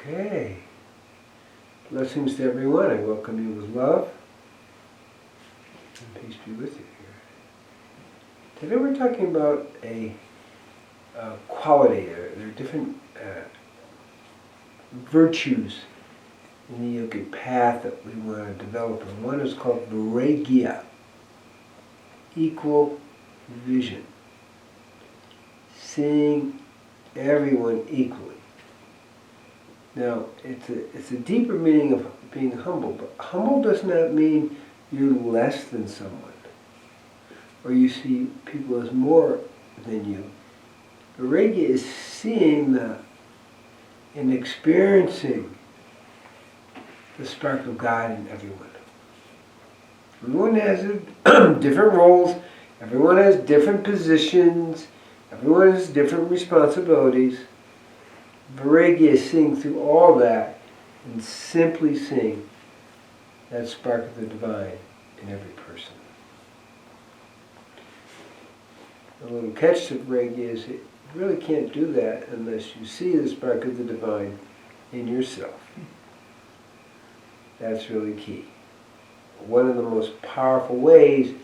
Okay. Blessings to everyone. I welcome you with love. And peace be with you here. Today we're talking about a quality. There are different virtues in the yogic path that we want to develop. And one is called Varaigya, equal vision. Seeing everyone equally. Now, it's a deeper meaning of being humble, but humble does not mean you're less than someone, or you see people as more than you. Varaigya is seeing and experiencing the spark of God in everyone. Everyone has different roles, everyone has different positions, everyone has different responsibilities. Varaigya is seeing through all that and simply seeing that spark of the divine in every person. The little catch to Varaigya is you really can't do that unless you see the spark of the divine in yourself. That's really key. One of the most powerful ways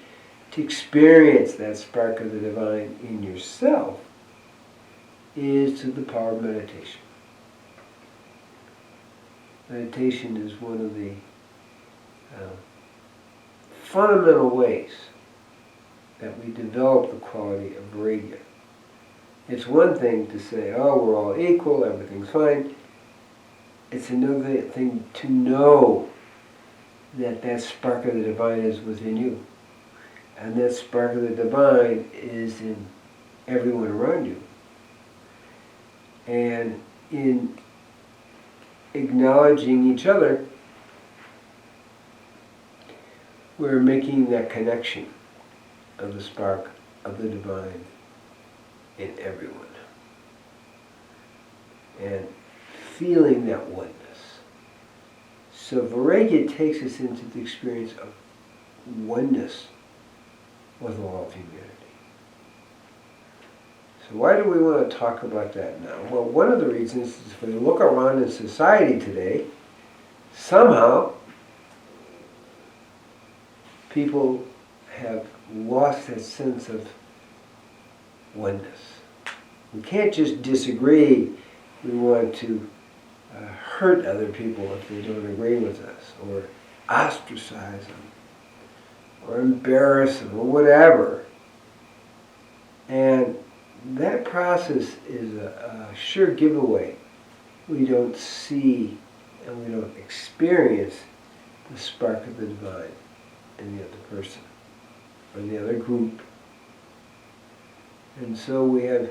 to experience that spark of the divine in yourself is through the power of meditation. Meditation is one of the fundamental ways that we develop the quality of Varaigya. It's one thing to say, oh, we're all equal, everything's fine. It's another thing to know that that spark of the divine is within you. And that spark of the divine is in everyone around you. And in acknowledging each other, we're making that connection of the spark of the divine in everyone. And feeling that oneness. So Varaigya takes us into the experience of oneness with all of humanity. So why do we want to talk about that now? Well, one of the reasons is if we look around in society today, somehow people have lost that sense of oneness. We can't just disagree. We want to hurt other people if they don't agree with us, or ostracize them, or embarrass them, or whatever. And that process is a sure giveaway. We don't see and we don't experience the spark of the divine in the other person or the other group. And so we have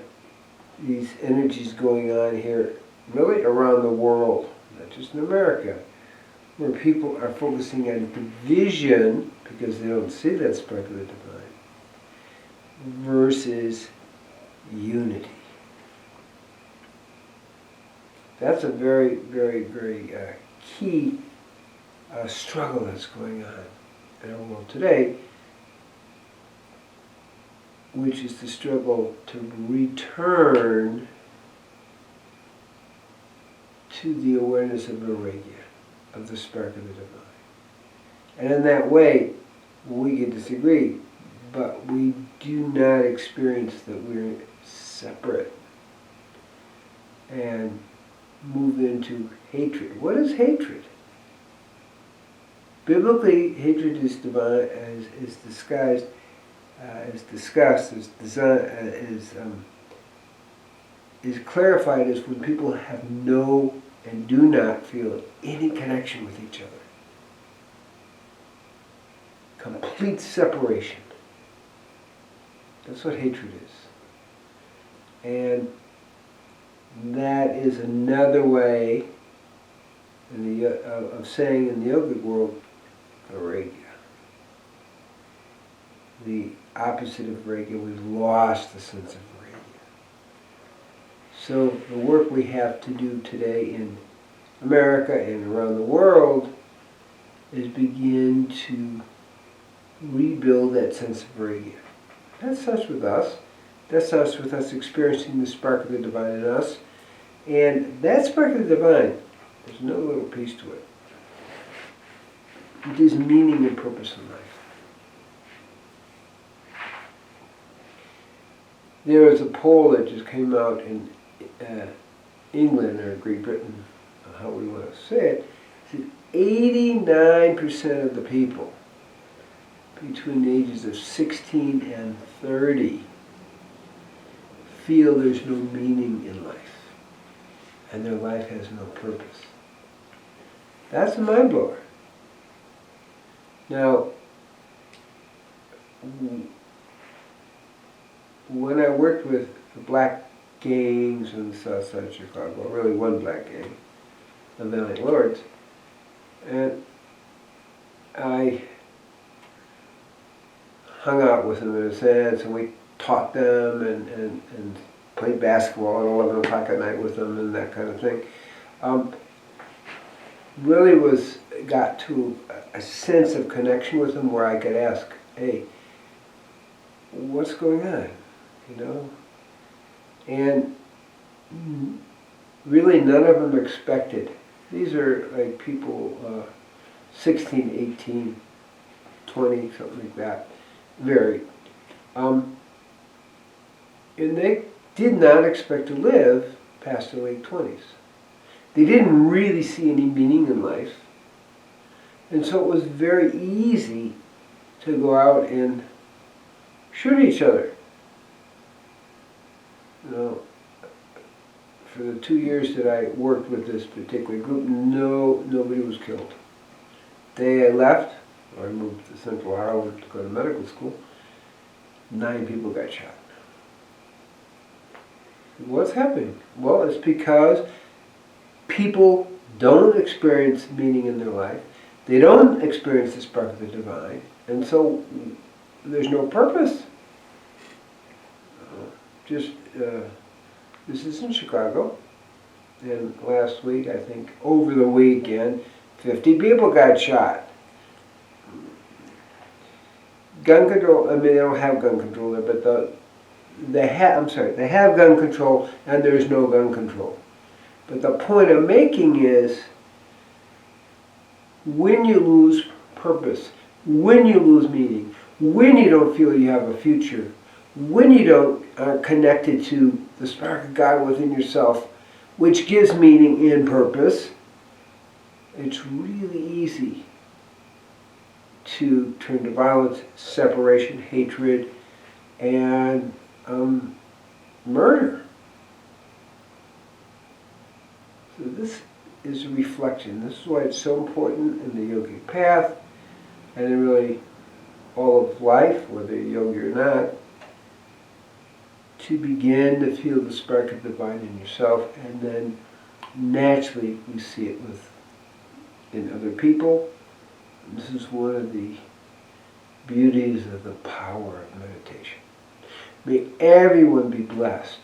these energies going on here really around the world, not just in America, where people are focusing on division because they don't see that spark of the divine versus unity. That's a very, very, very key struggle that's going on in our world today, which is the struggle to return to the awareness of Varaigya, of the spark of the divine. And in that way, we can disagree, but we do not experience that we're separate and move into hatred. What is hatred? Biblically, hatred is divine, is disguised, is discussed, is clarified as when people have no and do not feel any connection with each other. Complete separation. That's what hatred is. And that is another way of saying in the yogic world, Varaigya. The opposite of Varaigya, we've lost the sense of Varaigya. So the work we have to do today in America and around the world is begin to rebuild that sense of Varaigya. That starts with us. That starts with us experiencing the spark of the divine in us. And that spark of the divine There's no little piece to it. It is meaning and purpose in life. There was a poll that just came out in England or Great Britain, how we want to say it. It said 89% of the people between the ages of 16 and 30 feel there's no meaning in life, and their life has no purpose. That's a mind blower. Now, when I worked with the black gangs in the south side of Chicago, really one black gang, the Valiant Lords, and I hung out with them in a sense, and we taught them and played basketball at 11 o'clock at night with them and that kind of thing. Really got to a sense of connection with them where I could ask, hey, what's going on? You know? And really none of them expected. These are like people 16, 18, 20, something like that. Very. And they did not expect to live past their late 20s. They didn't really see any meaning in life. And so it was very easy to go out and shoot each other. You know, for the 2 years that I worked with this particular group, nobody was killed. The day I left, or I moved to Central Harlem to go to medical school, 9 people got shot. What's happening? Well, it's because people don't experience meaning in their life. They don't experience the spark of the divine, and so there's no purpose. This is in Chicago, and last week, I think, over the weekend, 50 people got shot. Gun control, I mean, they don't have gun control there, but they have gun control, and there's no gun control. But the point I'm making is, when you lose purpose, when you lose meaning, when you don't feel you have a future, when you don't are connected to the spark of God within yourself, which gives meaning and purpose, it's really easy to turn to violence, separation, hatred, and murder. So this is a reflection. This is why it's so important in the yogic path, and in really all of life, whether you're yogi or not, to begin to feel the spark of divine in yourself, and then naturally we see it in other people. And this is one of the beauties of the power of meditation. May everyone be blessed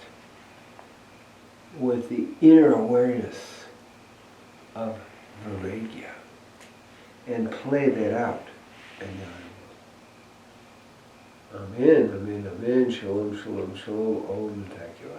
with the inner awareness of Varaigya, and play that out. Amen, amen, amen, shalom, shalom, shalom, om, thank you,